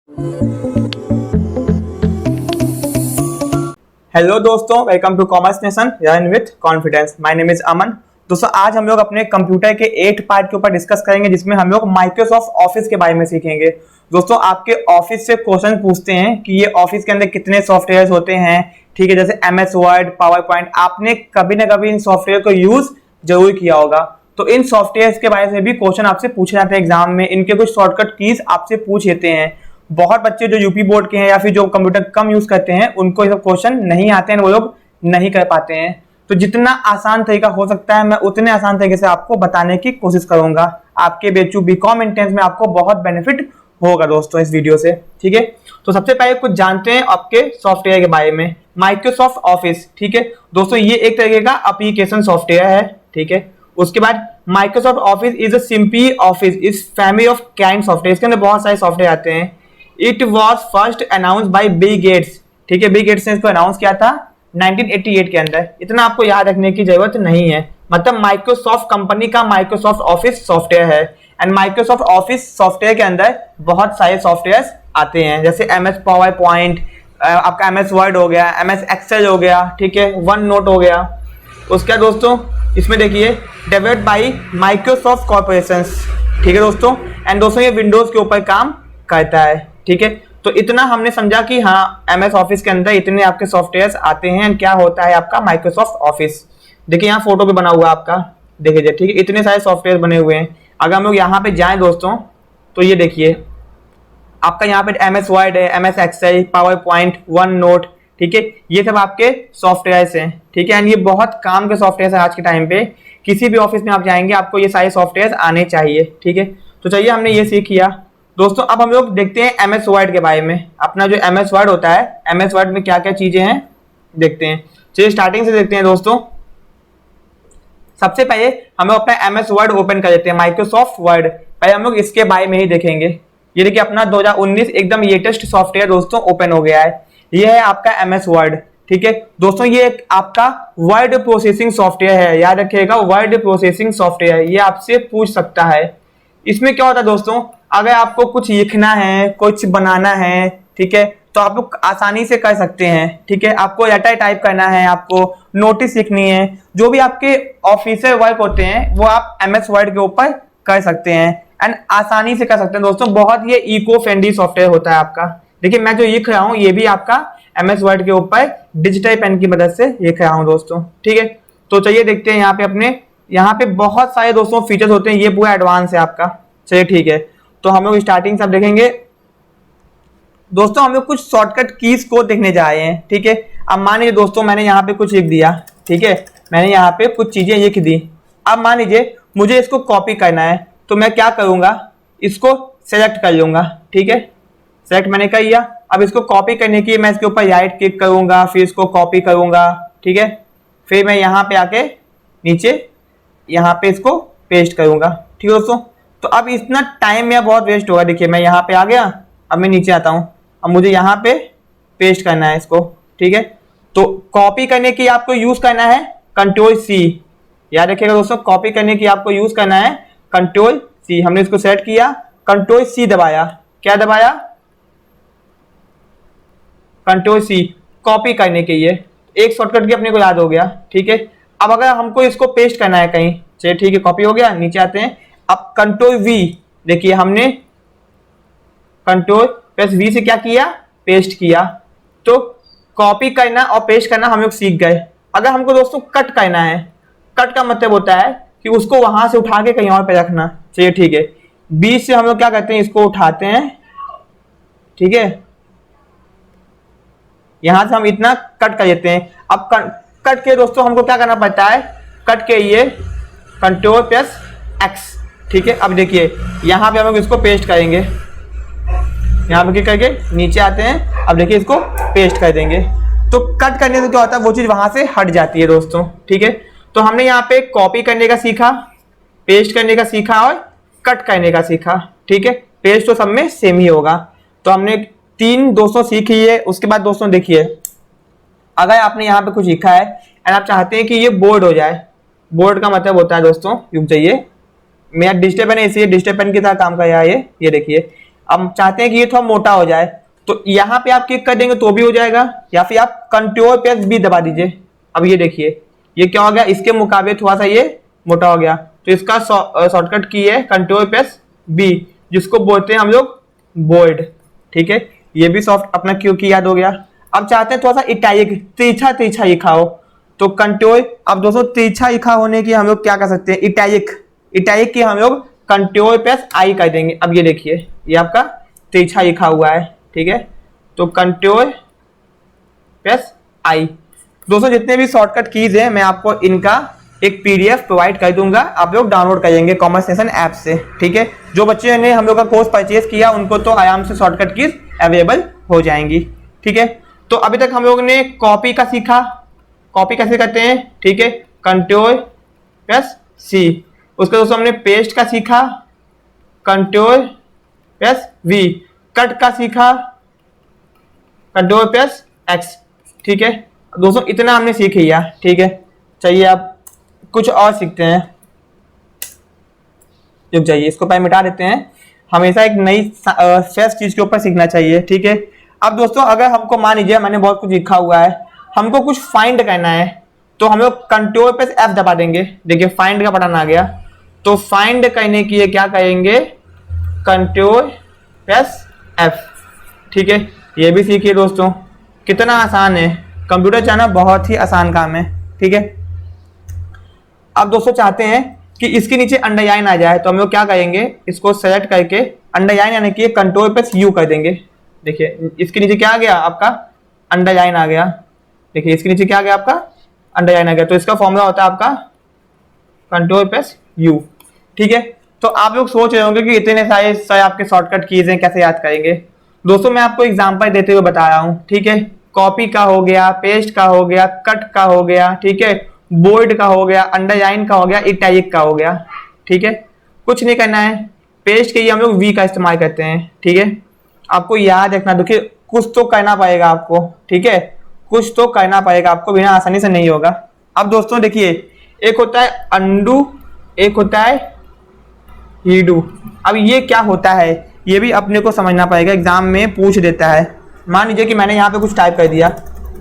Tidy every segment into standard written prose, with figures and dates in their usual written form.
Hello दोस्तों, welcome to commerce nation learn with confidence. My name is Aman. दोस्तों आज हम लोग अपने कंप्यूटर के 8 पार्ट के ऊपर डिस्कस करेंगे, जिसमें हम लोग माइक्रोसॉफ्ट ऑफिस के बारे में सीखेंगे। दोस्तों आपके ऑफिस से क्वेश्चन पूछते हैं कि ये ऑफिस के अंदर कितने सॉफ्टवेयर होते हैं, ठीक है, जैसे एमएस वर्ड, पावर पॉइंट। आपने कभी ना कभी इन सॉफ्टवेयर को यूज जरूर किया होगा, तो इन सॉफ्टवेयर के बारे में भी क्वेश्चन आपसे पूछे जाते हैं एग्जाम में। इनके कुछ शॉर्टकट कीज आपसे पूछ लेते हैं। बहुत बच्चे जो यूपी बोर्ड के हैं या फिर जो कंप्यूटर कम यूज करते हैं, उनको ये सब क्वेश्चन नहीं आते हैं, वो लोग नहीं कर पाते हैं। तो जितना आसान तरीका हो सकता है मैं उतने आसान तरीके से आपको बताने की कोशिश करूंगा। आपके बेचू बीकॉम एंट्रेंस में आपको बहुत बेनिफिट होगा दोस्तों इस वीडियो से, ठीक है। तो सबसे पहले कुछ जानते हैं आपके सॉफ्टवेयर के बारे में। माइक्रोसॉफ्ट ऑफिस, ठीक है दोस्तों, ये एक तरीके का एप्लीकेशन सॉफ्टवेयर है, ठीक है। उसके बाद Microsoft office is a simply office is family of client software. इसके अंदर बहुत सारे सॉफ्टवेयर आते हैं। It was first announce bye Bill Gates, ठीक है, बिल गेट्स ने इसको अनाउंस किया था 1988 के अंदर। इतना आपको याद रखने की जरूरत नहीं है। मतलब माइक्रोसॉफ्ट कंपनी का माइक्रोसॉफ्ट ऑफिस सॉफ्टवेयर है। एंड माइक्रोसॉफ्ट ऑफिस सॉफ्टवेयर के अंदर बहुत सारे सॉफ्टवेयर आते हैं, जैसे एमएस पावर पॉइंट, आपका एमएस वर्ड हो गया, एमएस एक्सेल हो गया, ठीक है, वन नोट हो गया। उसका दोस्तों इसमें देखिए डेवलप्ड बाय माइक्रोसॉफ्ट कॉर्पोरेशंस, ठीक है दोस्तों। एंड दोस्तों ये विंडोज के ऊपर काम करता है, ठीक है। तो इतना हमने समझा कि हाँ एमएस ऑफिस के अंदर इतने आपके सॉफ्टवेयर्स आते हैं। क्या होता है आपका माइक्रोसॉफ्ट ऑफिस। देखिए यहाँ फोटो भी बना हुआ आपका, देखिए, ठीक है, इतने सारे सॉफ्टवेयर बने हुए हैं। अगर हम लोग यहाँ पे जाएं दोस्तों, तो ये देखिए आपका यहाँ पे एमएस वर्ड है, MS Excel, PowerPoint, OneNote, ठीक है, ये सब आपके सॉफ्टवेयर्स हैं, ठीक है। एंड ये बहुत काम के सॉफ्टवेयर है आज के टाइम पे। किसी भी ऑफिस में आप जाएंगे आपको ये सारे सॉफ्टवेयर आने चाहिए, ठीक है। तो चलिए हमने ये सीख किया दोस्तों। अब हम लोग देखते हैं एमएस वर्ड के बारे में। अपना जो एमएस वर्ड होता है, एमएस वर्ड में क्या क्या चीजें हैं देखते हैं। चलिए स्टार्टिंग से देखते हैं दोस्तों। सबसे पहले हम लोग अपना एमएस वर्ड ओपन कर लेते हैं, माइक्रोसॉफ्ट वर्ड। पहले हम लोग इसके बारे में ही देखेंगे। ये देखिए अपना 2019 एकदम लेटेस्ट सॉफ्टवेयर दोस्तों ओपन हो गया है। ये है आपका एमएस वर्ड, ठीक है दोस्तों। ये एक आपका वर्ड प्रोसेसिंग सॉफ्टवेयर है, याद रखिएगा, वर्ड प्रोसेसिंग सॉफ्टवेयर। ये आपसे पूछ सकता है। इसमें क्या होता है दोस्तों, अगर आपको कुछ लिखना है, कुछ बनाना है, ठीक है, तो आप लोग आसानी से कर सकते हैं, ठीक है। आपको लेटर टाइप करना है, आपको नोटिस लिखनी है, जो भी आपके ऑफिशियल वर्क होते हैं वो आप एमएस वर्ड के ऊपर कर सकते हैं एंड आसानी से कर सकते हैं दोस्तों। बहुत ये इको फ्रेंडली सॉफ्टवेयर होता है आपका। देखिए मैं जो लिख रहा हूँ ये भी आपका एमएस वर्ड के ऊपर डिजिटल पेन की मदद से लिख रहा हूँ दोस्तों, ठीक है। तो चलिए देखते हैं यहाँ पे अपने, यहाँ पे बहुत सारे दोस्तों फीचर्स होते हैं। ये पूरा एडवांस है आपका, चलिए ठीक है। तो हम लोग स्टार्टिंग से अब देखेंगे दोस्तों। हम लोग कुछ शॉर्टकट कीज को देखने जा रहे हैं, ठीक है। अब मान लीजिए दोस्तों मैंने यहाँ पे कुछ लिख दिया, ठीक है, मैंने यहाँ पे कुछ चीजें लिख दी। अब मान लीजिए मुझे इसको कॉपी करना है, तो मैं क्या करूंगा, इसको सेलेक्ट कर लूंगा, ठीक है। सेलेक्ट मैंने कर लिया। अब इसको कॉपी करने के लिए मैं इसके ऊपर राइट क्लिक करूंगा, फिर इसको कॉपी करूंगा, ठीक है। फिर मैं यहाँ पे आके नीचे यहाँ पे इसको पेस्ट करूंगा, ठीक है दोस्तों। तो अब इतना टाइम मेरा बहुत वेस्ट होगा। देखिए मैं यहाँ पे आ गया, अब मैं नीचे आता हूँ। अब मुझे यहाँ पे पेस्ट करना है इसको, ठीक है। तो कॉपी करने की आपको यूज करना है कंट्रोल सी, याद रखिएगा दोस्तों, कॉपी करने की आपको यूज करना है कंट्रोल सी। हमने इसको सेलेक्ट किया, कंट्रोल सी दबाया, क्या दबाया, कंट्रोल सी, कॉपी करने के लिए। एक शॉर्टकट की अपने को याद हो गया, ठीक है। अब अगर हमको इसको पेस्ट करना है कहीं, चलिए ठीक है, कॉपी हो गया, नीचे आते हैं। अब कंट्रोल वी, देखिए हमने कंट्रोल प्लस वी से क्या किया, पेस्ट किया। तो कॉपी करना और पेस्ट करना हम लोग सीख गए। अगर हमको दोस्तों कट करना है, कट का मतलब होता है कि उसको वहां से उठा के कहीं और पे रखना, चलिए ठीक है। बीच से हम लोग क्या करते हैं, इसको उठाते हैं, ठीक है, यहां से हम इतना कट कर लेते हैं। अब कट के दोस्तों हमको क्या करना पड़ता है, कट के ये कंट्रोल प्लस एक्स, ठीक है। अब देखिए यहाँ पे हम लोग इसको पेस्ट करेंगे, यहाँ पे क्लिक करके नीचे आते हैं। अब देखिए इसको पेस्ट कर देंगे। तो कट करने से क्या होता है, वो चीज वहां से हट जाती है दोस्तों, ठीक है। तो हमने यहाँ पे कॉपी करने का सीखा, पेस्ट करने का सीखा और कट करने का सीखा, ठीक है। पेस्ट तो सब में सेम ही होगा। तो हमने 3 दोस्तों सीख लिए। उसके बाद दोस्तों देखिए, अगर आपने यहाँ पे कुछ लिखा है एंड आप चाहते हैं कि ये बोर्ड हो जाए, बोर्ड का मतलब होता है दोस्तों, रुक जाइए, मेरा डिजिटल पेन है इसलिए डिजिटल पेन की तरह काम कर रहा है ये देखिए। अब चाहते हैं कि ये थोड़ा मोटा हो जाए, तो यहाँ पे आप क्लिक कर देंगे तो भी हो जाएगा, या फिर आप कंट्रोल प्लस बी दबा दीजिए। अब ये देखिए ये क्या हो गया, इसके मुकाबले थोड़ा सा ये मोटा हो गया। तो इसका शॉर्टकट की है कंट्रोल प्लस बी, जिसको बोलते हैं हम लोग बोल्ड। ठीक है, ये भी सॉफ्ट अपना क्यू की याद हो गया। अब चाहते हैं थोड़ा सा इटालिक तिरछा तिरछा लिखा हो, तो कंट्रोल, अब दोस्तों तिरछा लिखा होने की हम लोग क्या कर सकते हैं, इटालिक, इटालिक की हम लोग कंट्रोल प्लस आई कर देंगे। अब ये देखिए ये आपका तिरछा लिखा हुआ है। ठीक है, तो कंट्रोल प्लस आई। दोस्तों जितने भी शॉर्टकट कीज हैं मैं आपको इनका एक पीडीएफ प्रोवाइड कर दूंगा, आप लोग डाउनलोड करेंगे कॉमर्स नेशन ऐप से। ठीक है, जो बच्चे ने हम लोग का कोर्स परचेज किया उनको तो आराम से शॉर्टकट कीज अवेलेबल हो जाएंगी। ठीक है, तो अभी तक हम लोग ने कॉपी का सीखा, कॉपी कैसे करते हैं। ठीक है, कंट्रोल प्लस सी। उसके दोस्तों हमने पेस्ट का सीखा, कंट्रोल प्लस वी। कट का सीखा, कंट्रोल प्लस एक्स। ठीक है दोस्तों, इतना हमने सीख लिया। ठीक है, चलिए आप कुछ और सीखते हैं। रुक जाइए, इसको पहले मिटा देते हैं। हमेशा एक नई फ्रेश चीज के ऊपर सीखना चाहिए। ठीक है, अब दोस्तों अगर हमको मान लीजिए मैंने बहुत कुछ लिखा हुआ है, हमको कुछ फाइंड करना है, तो हम लोग कंट्रोल प्लस एफ दबा देंगे। देखिए फाइंड का बटन आ गया, तो फाइंड करने के लिए क्या करेंगे, कंट्रोल प्लस एफ। ठीक है, ये भी सीखिए दोस्तों, कितना आसान है, कंप्यूटर चलाना बहुत ही आसान काम है। ठीक है, अब दोस्तों चाहते हैं कि इसके नीचे अंडरलाइन आ जाए, तो हम लोग क्या करेंगे, इसको सेलेक्ट करके अंडरलाइन आने के कंट्रोल प्लस यू कर देंगे। देखिए इसके नीचे क्या आ गया आपका, अंडरलाइन आ गया। देखिए इसके नीचे क्या आ गया आपका, अंडरलाइन आ गया। तो इसका फॉर्मूला होता है आपका कंट्रोल प्लस यू। ठीक है, तो आप लोग सोच रहे होंगे कि इतने सारे आपके शॉर्टकट कीज हैं, कैसे याद करेंगे। दोस्तों मैं आपको एग्जांपल देते हुए बता रहा हूँ। ठीक है, कॉपी का हो गया, पेस्ट का हो गया, कट का हो गया, ठीक है, बोल्ड का हो गया, अंडरलाइन का हो गया, इटैलिक का हो गया। ठीक है, कुछ नहीं करना है, पेस्ट के लिए हम लोग वी का इस्तेमाल करते हैं। ठीक है, आपको याद रखना, देखिए कुछ तो करना पड़ेगा आपको। ठीक है, कुछ तो करना पड़ेगा आपको, बिना आसानी से नहीं होगा। अब दोस्तों देखिए, एक होता है अंडू, एक होता है रीडू। अब ये क्या होता है, ये भी अपने को समझना पड़ेगा, एग्जाम में पूछ देता है। मान लीजिए कि मैंने यहाँ पे कुछ टाइप कर दिया,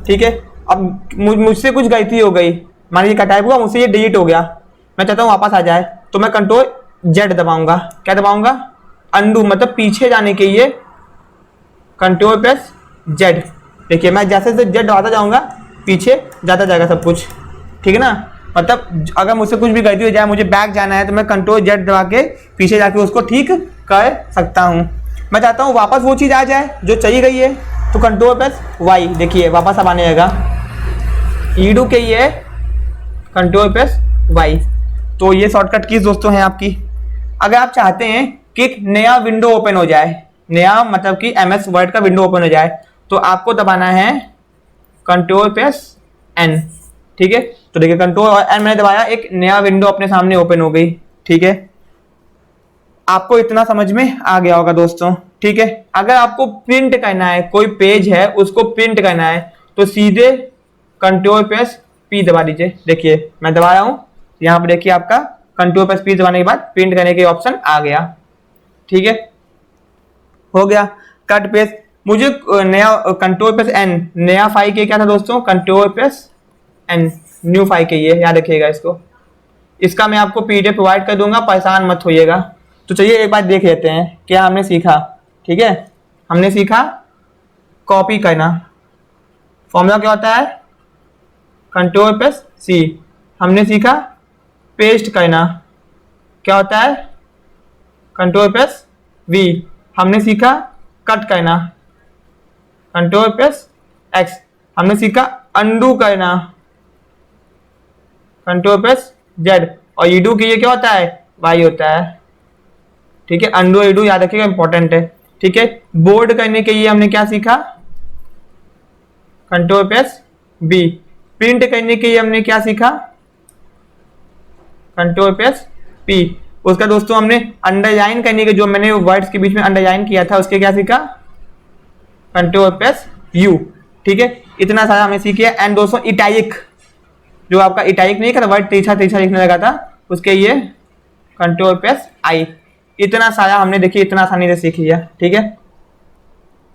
ठीक है, अब मुझसे कुछ गलती हो गई, मान लीजिए क्या टाइप हुआ, मुझसे ये डिलीट हो गया, मैं चाहता हूँ वापस आ जाए, तो मैं कंट्रोल जेड दबाऊंगा। क्या दबाऊंगा, अंडू, मतलब पीछे जाने के लिए कंट्रोल प्लस जेड। देखिए मैं जैसे जैसे जेड दबाता जाऊंगा पीछे जाता जाएगा सब कुछ। ठीक है ना, मतलब अगर मुझसे कुछ भी गलती हो जाए, मुझे बैक जाना है, तो मैं कंट्रोल जेड दबा के पीछे जाके उसको ठीक कर सकता हूँ। मैं चाहता हूँ वापस वो चीज़ आ जाए जो चली गई है, तो कंट्रोल प्लस वाई, देखिए वापस अब आने लगा। ईडू के ये कंट्रोल प्लस वाई। तो ये शॉर्टकट कीज दोस्तों हैं आपकी। अगर आप चाहते हैं कि एक नया विंडो ओपन हो जाए, नया मतलब कि एमएस वर्ड का विंडो ओपन हो जाए, तो आपको दबाना है कंट्रोल प्लस एन। ठीक है, तो देखिए कंट्रोल और एन मैंने दबाया, एक नया विंडो अपने सामने ओपन हो गई। ठीक है, आपको इतना समझ में आ गया होगा दोस्तों। ठीक है, अगर आपको प्रिंट करना है, कोई पेज है उसको प्रिंट करना है, तो सीधे कंट्रोल प्लस पी दबा दीजिए। देखिए मैं दबा रहा हूं, यहाँ पे देखिए आपका कंट्रोल प्लस पी दबाने के बाद प्रिंट करने के ऑप्शन आ गया। ठीक है, हो गया। कट पेस्ट, मुझे नया कंट्रोल प्लस एन, नया फाइल के क्या था दोस्तों, control plus N, new file के ये याद रखिएगा इसको। इसका मैं आपको पीडीएफ प्रोवाइड कर दूंगा, परेशान मत होइएगा। तो चलिए एक बार देख लेते हैं क्या हमने सीखा। ठीक है, हमने सीखा कॉपी करना, फॉर्मूला क्या होता है, कंट्रोल प्लस सी। हमने सीखा पेस्ट करना, क्या होता है, कंट्रोल प्लस वी। हमने सीखा कट करना, कंट्रोल प्लस एक्स। हमने सीखा अंडू करना, कंट्रोल प्लस जेड। और ईडू के लिए क्या होता है, वाई होता है। ठीक है, अंडू ईडू याद रखिएगा, इंपॉर्टेंट है। ठीक है, बोर्ड करने के लिए हमने क्या सीखा, कंट्रोल प्लस बी। प्रिंट करने के लिए हमने क्या सीखा, कंट्रोल प्लस पी। उसका दोस्तों हमने अंडरलाइन करने के, जो मैंने वर्ड्स के बीच में अंडरलाइन किया था, उसके क्या सीखा, कंट्रोल प्लस यू। ठीक है, इतना सारा हमने सीख लिया। एंड दोस्तों इटैलिक, जो आपका इटैलिक नहीं करता, वर्ड तिरछा तिरछा लिखने लगा था, उसके ये कंट्रोल प्लस आई। इतना सारा हमने देखिए इतना आसानी से सीख लिया, ठीक है।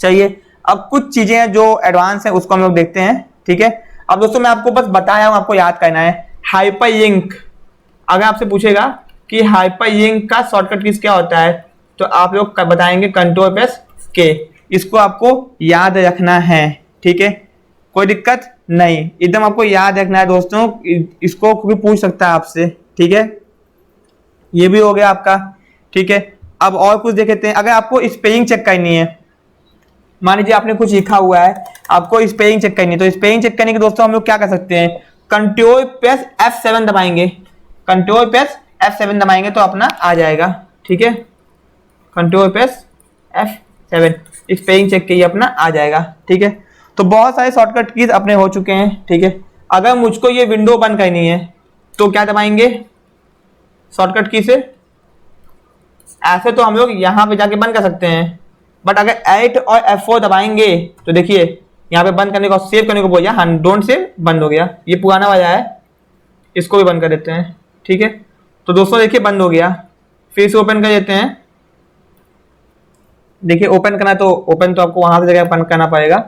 चलिए अब कुछ चीजें हैं जो एडवांस है उसको हम लोग देखते हैं, ठीक है। अब दोस्तों मैं आपको बस बताया हूं, आपको याद करना है। हाइपरलिंक, अगर आपसे पूछेगा कि हाइपरलिंक का शॉर्टकट कीज क्या होता है तो आप लोग बताएंगे कंट्रोल प्लस के। इसको आपको याद रखना है, ठीक है, कोई दिक्कत नहीं, एकदम आपको याद रखना है दोस्तों। इसको भी पूछ सकता है आपसे, ठीक है। ये भी हो गया आपका, ठीक है। अब और कुछ देख लेते हैं। अगर आपको स्पेलिंग चेक करनी है, मान लीजिए आपने कुछ लिखा हुआ है, आपको स्पेलिंग चेक करनी है, तो स्पेलिंग चेक करने के दोस्तों हम लोग क्या कर सकते हैं, कंट्रोल प्लस F7 दबाएंगे। कंट्रोल प्लस F7 दबाएंगे तो अपना आ जाएगा, ठीक है। Control plus F7 spelling check किए अपना आ जाएगा, ठीक है। तो बहुत सारे शॉर्टकट कीज अपने हो चुके हैं, ठीक है। अगर मुझको ये विंडो बंद करनी है तो क्या दबाएंगे शॉर्टकट की से, ऐसे तो हम लोग यहाँ पे जाके बंद कर सकते हैं, बट अगर Alt और F4 दबाएंगे तो देखिए यहाँ पे बंद करने को सेव करने को बोलिए, हाँ डोंट से बंद हो गया। ये पुराना वाला है, इसको भी बंद कर देते हैं, ठीक है। तो दोस्तों देखिए बंद हो गया, फिर से ओपन कर देते हैं। देखिए ओपन करना तो ओपन तो आपको वहां से जगह बंद करना पड़ेगा,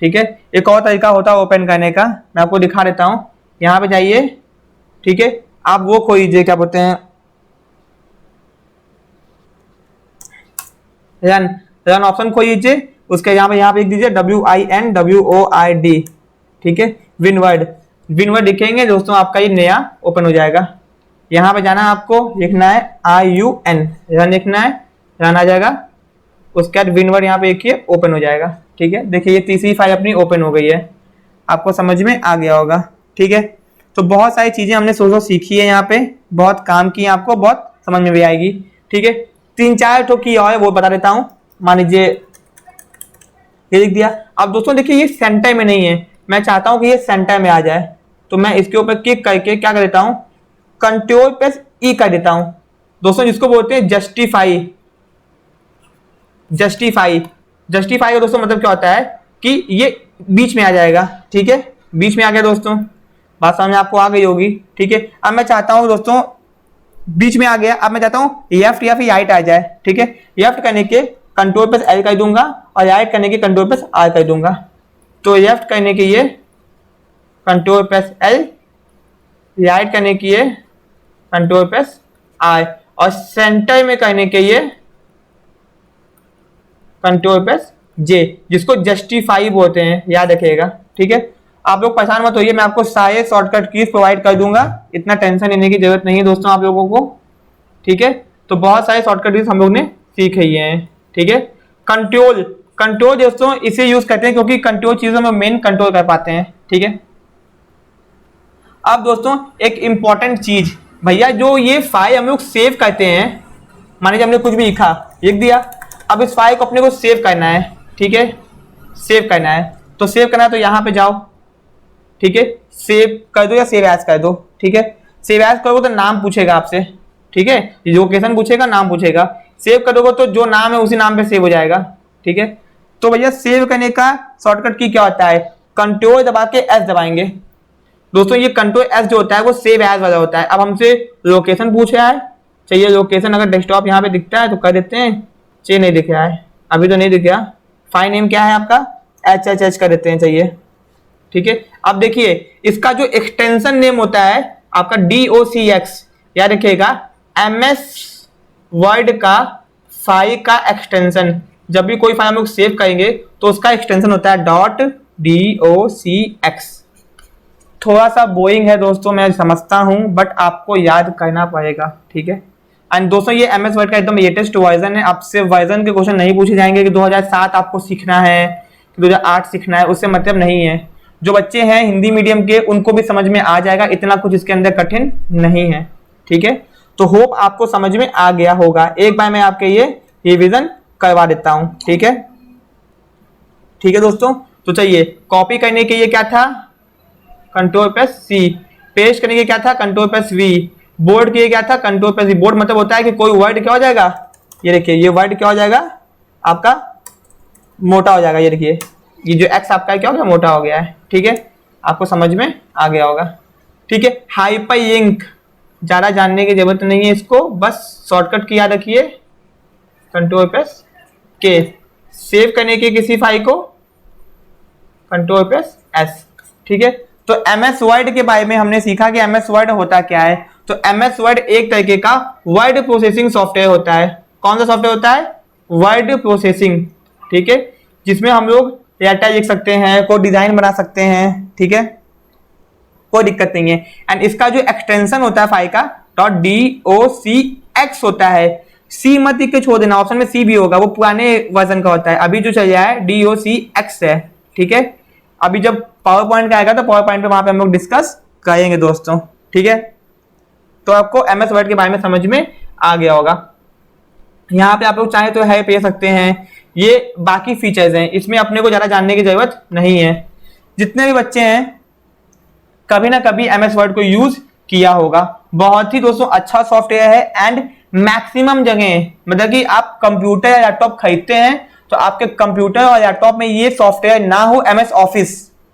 ठीक है। एक और तरीका होता है ओपन करने का, मैं आपको दिखा देता हूँ। यहाँ पे जाइए, ठीक है, आप वो खोलिए क्या बोलते हैं, रन ऑप्शन खोलिए, उसके यहाँ पे लिख दीजिए WINWORD, ठीक है, विनवर्ड। विनवर्ड लिखेंगे दोस्तों आपका ये नया ओपन हो जाएगा। यहाँ पे जाना है, आपको लिखना है IUN, रन लिखना है, रन आ जाएगा। उसके बाद विनवर्ड यहाँ पे लिखिए, ओपन हो जाएगा, ठीक है। देखिए ये तीसरी फाइल अपनी ओपन हो गई है, आपको समझ में आ गया होगा, ठीक है। तो बहुत सारी चीजें हमने सोचो सीखी है, यहाँ पे बहुत काम की, आपको बहुत समझ में भी आएगी, ठीक है। 3-4 तो की और वो बता देता हूँ। मान लीजिए ये लिख दिया। अब दोस्तों देखिए ये सेंटर में नहीं है, मैं चाहता हूं कि ये सेंटर में आ जाए, तो मैं इसके ऊपर क्लिक करके क्या कर देता हूं, कंट्रोल प्लस E कर देता हूं दोस्तों, जिसको बोलते हैं जस्टिफाई। जस्टिफाई का दोस्तों मतलब क्या होता है कि ये बीच में आ जाएगा, ठीक है। बीच में आ गया दोस्तों, बात समझ में आपको आ गई होगी, ठीक है। अब मैं चाहता हूं दोस्तों बीच में आ गया, अब मैं चाहता हूं लेफ्ट या फिर राइट आ जाए, ठीक है। लेफ्ट करने के कंट्रोल प्लस L कर दूंगा और राइट करने के कंट्रोल प्लस R कर दूंगा। तो लेफ्ट करने के ये कंट्रोल प्लस L, राइट करने के ये कंट्रोल प्लस R, और सेंटर में करने के ये कंट्रोल प्लस J, जिसको जस्टिफाई बोलते हैं, याद रखिएगा, ठीक है। आप लोग परेशान मत होइए, मैं आपको सारे शॉर्टकट कीज प्रोवाइड कर दूंगा, इतना टेंशन लेने की जरूरत नहीं है दोस्तों आप लोगों को, ठीक है। तो बहुत सारे शॉर्टकट कीज हम लोग ने सीख लिए हैं, ठीक है। कंट्रोल दोस्तों इसे यूज करते हैं क्योंकि कंट्रोल चीजों में मेन कंट्रोल कर पाते हैं, ठीक है। अब दोस्तों एक इंपॉर्टेंट चीज, भैया जो ये फाइल हम लोग सेव करते हैं, मान लीजिए हमने कुछ भी लिख दिया, अब इस फाइल को अपने को सेव करना है, ठीक है। सेव करना है तो यहाँ पे जाओ, ठीक है, सेव कर दो या सेव एज कर दो, ठीक है। सेव एज करोगे तो नाम पूछेगा आपसे, ठीक है, लोकेशन पूछेगा, नाम पूछेगा। सेव करोगे तो जो नाम है उसी नाम पे सेव हो जाएगा, ठीक है। तो भैया सेव करने का शॉर्टकट की क्या होता है, कंट्रोल दबा के एस दबाएंगे दोस्तों। ये कंट्रोल एस जो होता है वो सेव एज वाला होता है। अब हमसे लोकेशन पूछ रहा है, चाहिए लोकेशन, अगर डेस्कटॉप यहाँ पे दिखता है तो कर देते हैं, चाहिए नहीं दिख रहा है, अभी तो नहीं दिख रहा। फाइल नेम क्या है आपका, HHH कर देते हैं, चाहिए, ठीक है। अब देखिए इसका जो एक्सटेंशन नेम होता है आपका DOCX, याद रखिएगा, MS वर्ड का फाइल का एक्सटेंशन, जब भी कोई फाइल हम लोग सेव करेंगे तो उसका एक्सटेंशन होता है .docx। थोड़ा सा बोरिंग है दोस्तों, मैं समझता हूं, बट आपको याद करना पड़ेगा, ठीक है। एंड दोस्तों ये MS वर्ड का एकदम लेटेस्ट वर्जन है, आपसे वर्जन के क्वेश्चन नहीं पूछे जाएंगे कि 2007 आपको सीखना है, 2008 सीखना है, उससे मतलब नहीं है। जो बच्चे हैं हिंदी मीडियम के उनको भी समझ में आ जाएगा, इतना कुछ इसके अंदर कठिन नहीं है, ठीक है। तो होप आपको समझ में आ गया होगा। एक बार मैं आपके ये रिवीजन करवा देता हूं, ठीक है, ठीक है दोस्तों। तो चलिए कॉपी करने के लिए क्या था, कंट्रोल प्लस C, पेस्ट करने के क्या था, कंट्रोल प्लस V, बोर्ड के लिए क्या था, कंट्रोल प्लस V। बोर्ड मतलब होता है कि कोई वर्ड क्या हो जाएगा, ये देखिए ये वर्ड क्या हो जाएगा आपका मोटा हो जाएगा, ये देखिए ये जो X आपका क्या हो गया, मोटा हो गया है, ठीक है। आपको समझ में आ गया होगा, ठीक है। हाइपरलिंक ज्यादा जानने की जरूरत नहीं है, इसको बस शॉर्टकट की याद रखिए, कंट्रोल प्लस के, सेव करने के किसी फाइल को कंट्रोल प्लस एस। ठीक है, तो एमएस वर्ड के बारे में हमने सीखा कि एमएस वर्ड होता क्या है। तो एमएस वर्ड एक तरीके का वर्ड प्रोसेसिंग सॉफ्टवेयर होता है। कौन सा सॉफ्टवेयर होता है? Word processing. ठीक है, जिसमें हम लोग लेटर लिख सकते हैं, कोई डिजाइन बना सकते हैं। ठीक है, कोई दिक्कत नहीं है। एंड इसका जो एक्सटेंशन होता है फाइल का .docx होता है। सी मत लिख के छोड़ देना, ऑप्शन में सी भी होगा, वो पुराने वर्जन का होता है। अभी जो चल रहा है docx है। ठीक है, अभी जब पावर पॉइंट का आएगा तो पावर पॉइंट पे वहां पे हम लोग डिस्कस करेंगे दोस्तों। ठीक है, तो आपको एमएस वर्ड के बारे में समझ में आ गया होगा। यहाँ पे आप लोग चाहे तो है पे सकते हैं, ये बाकी फीचर्स हैं, इसमें अपने को ज्यादा जानने की जरूरत नहीं है। जितने भी बच्चे हैं कभी ना कभी एमएस वर्ड को यूज किया होगा। बहुत ही दोस्तों अच्छा सॉफ्टवेयर है एंड मैक्सिमम जगह, मतलब कि आप कंप्यूटर या लैपटॉप खरीदते हैं तो आपके कंप्यूटर और लैपटॉप में ये सॉफ्टवेयर ना हो एमएस ऑफिस,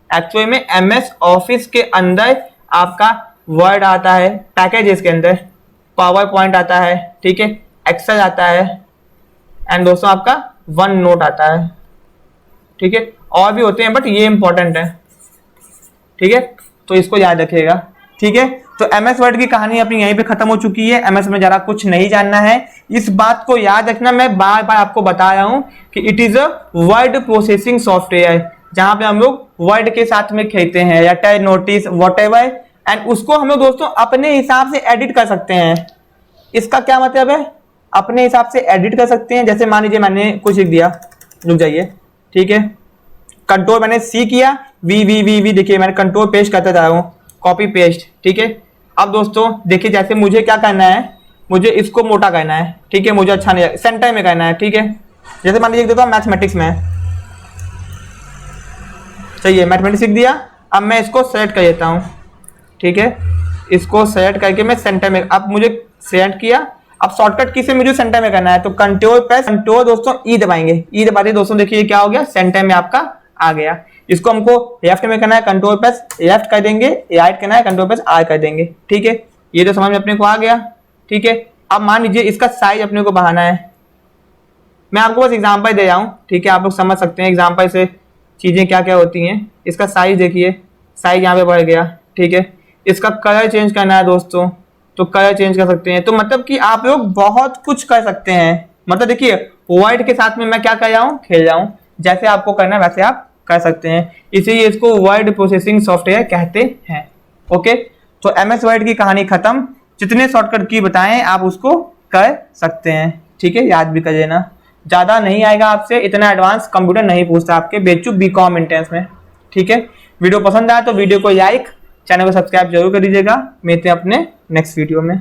एक्चुअली में एमएस ऑफिस के अंदर आपका वर्ड आता है पैकेजेस के अंदर, पावर पॉइंट आता है, ठीक है, एक्सेल आता है एंड दोस्तों आपका वन नोट आता है। ठीक है, और भी होते हैं बट ये इंपॉर्टेंट है। ठीक है, तो इसको याद रखिएगा। ठीक है, तो एमएस वर्ड की कहानी अपनी यहीं पे खत्म हो चुकी है। एमएस में जरा कुछ नहीं जानना है, इस बात को याद रखना। मैं बार बार आपको बता रहा हूं कि it is a word processing software, जहां पे हम लोग वर्ड के साथ में खेलते हैं, लेटर, नोटिस, व्हाटएवर, एंड उसको हम लोग दोस्तों अपने हिसाब से एडिट कर सकते हैं। इसका क्या मतलब है? अपने हिसाब से एडिट कर सकते हैं। जैसे मान लीजिए मैंने कुछ लिख दिया, रुक जाइए। ठीक है, कंट्रोल मैंने सी किया, वी वी वी वी, देखिए मैंने कंट्रोल पेस्ट करते जा रहा हूँ, कॉपी पेस्ट। ठीक है, अब दोस्तों देखिए जैसे मुझे क्या करना है, मुझे इसको मोटा करना है। ठीक है, मुझे अच्छा नहीं, सेंटर में करना है। ठीक है, जैसे मान लीजिए देखो मैथमेटिक्स में चाहिए, मैथमेटिक्स लिख दिया। अब मैं इसको सेलेक्ट कर देता हूँ। ठीक है, इसको सेलेक्ट करके मैं सेंटर में, अब मुझे सेलेक्ट किया, अब शॉर्टकट की से मुझे सेंटर में करना है तो कंट्रोल प्लस कंट्रोल दोस्तों ई दबाएंगे, ई दबाते दोस्तों देखिए क्या हो गया, सेंटर में आपका आ गया। इसको हमको लेफ्ट में करना है, कंट्रोल प्लस लेफ्ट कर देंगे, राइट करना है कंट्रोल प्लस आर कर देंगे। ठीक है, ये तो समझ में अपने को आ गया। ठीक है, अब मान लीजिए इसका साइज अपने को बढ़ाना है। मैं आपको बस एग्जांपल दे रहा हूँ, ठीक है, आप लोग समझ सकते हैं एग्जांपल से चीजें क्या क्या होती हैं। इसका साइज देखिए, साइज यहाँ पे बढ़ गया। ठीक है, इसका कलर चेंज करना है दोस्तों तो कलर चेंज कर सकते हैं। तो मतलब कि आप लोग बहुत कुछ कर सकते हैं। मतलब देखिए वर्ड के साथ में मैं क्या कर रहा हूँ, खेल रहा हूँ। जैसे आपको करना है वैसे आप कर सकते हैं, इसीलिए इसको वर्ड प्रोसेसिंग सॉफ्टवेयर कहते हैं। ओके, तो एमएस वर्ड की कहानी खत्म। जितने शॉर्टकट की बताएं आप उसको कर सकते हैं। ठीक है, याद भी कर लेना, ज्यादा नहीं आएगा आपसे, इतना एडवांस कंप्यूटर नहीं पूछता आपके बेचू बीकॉम एंट्रेंस में। ठीक है, वीडियो पसंद आया तो वीडियो को लाइक, चैनल को सब्सक्राइब जरूर कर दीजिएगा। मिलते हैं अपने नेक्स्ट वीडियो में।